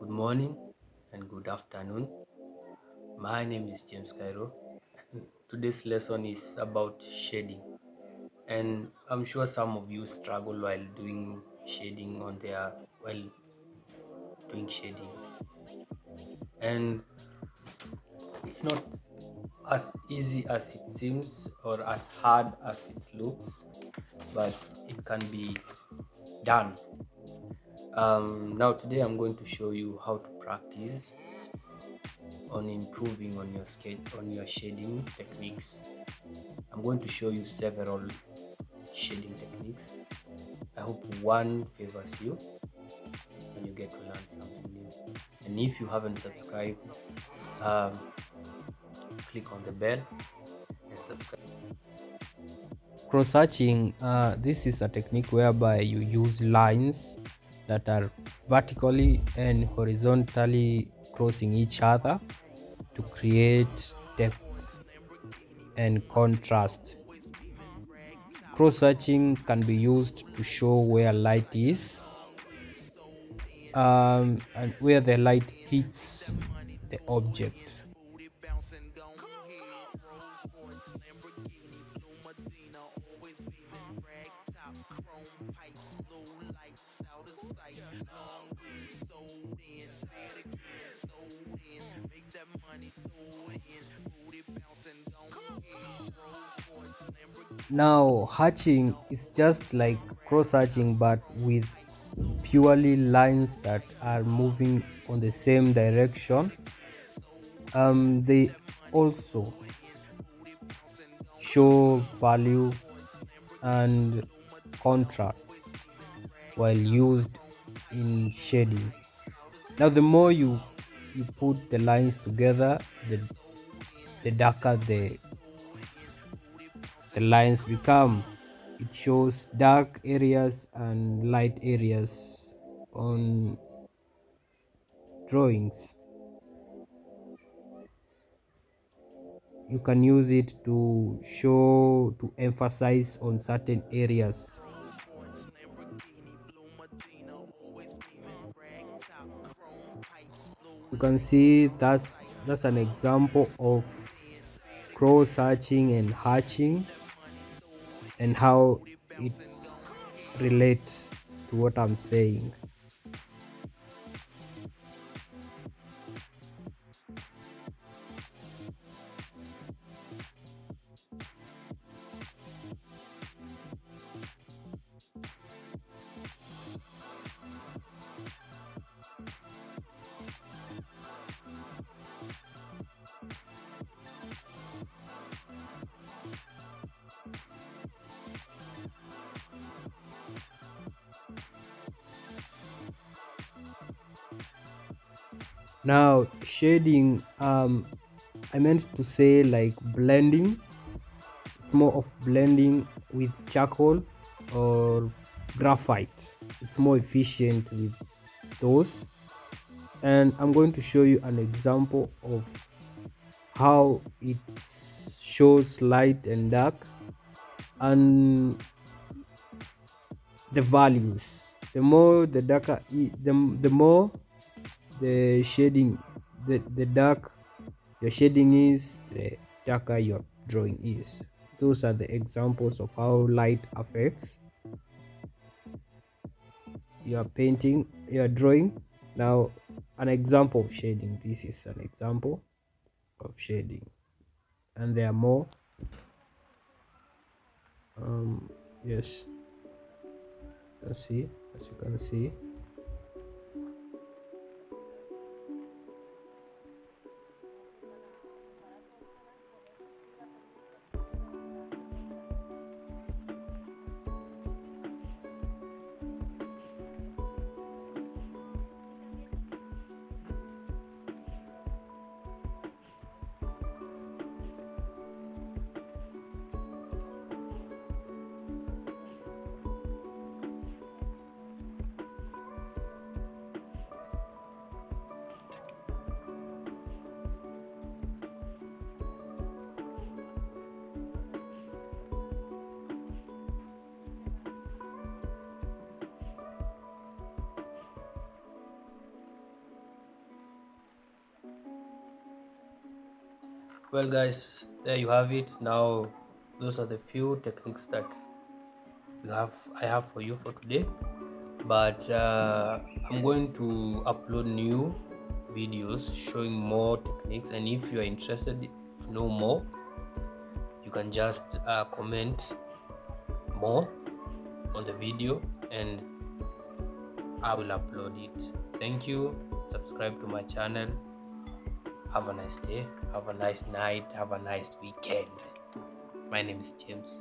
Good morning and good afternoon. My name is James Cairo. Today's lesson is about shading, and I'm sure some of you struggle while doing shading while doing shading, and it's not as easy as it seems or as hard as it looks, but it can be done. Now today I'm going to show you how to practice on improving on your shading techniques. I'm going to show you several shading techniques. I hope one favors you and you get to learn something new. And if you haven't subscribed, um, click on the bell and subscribe. Cross hatching, this is a technique whereby you use lines that are vertically and horizontally crossing each other to create depth and contrast. Cross hatching can be used to show where light is and where the light hits the object. Now, hatching is just like cross hatching but with purely lines that are moving on the same direction. They also show value and contrast while used in shading. Now, the more you put the lines together, the darker the lines become. It shows dark areas and light areas on drawings. You can use it to show, to emphasize on certain areas. You can see that's an example of cross hatching and hatching and how it's relates to what I'm saying. Now shading, I meant to say like blending. It's more of blending with charcoal or graphite. It's more efficient with those, and I'm going to show you an example of how it shows light and dark and the values. The more the darker the more the shading, the dark your shading is, the darker your drawing is. Those are the examples of how light affects your painting, your drawing. Now, an example of shading. This is an example of shading, and there are more. Yes, you can see, as you can see. Well, guys, there you have it. Now, those are the few techniques that I have for you for today. But I'm going to upload new videos showing more techniques, and if you are interested to know more, you can just comment more on the video and I will upload it. Thank you. Subscribe to my channel. Have a nice day, have a nice night, have a nice weekend. My name is James.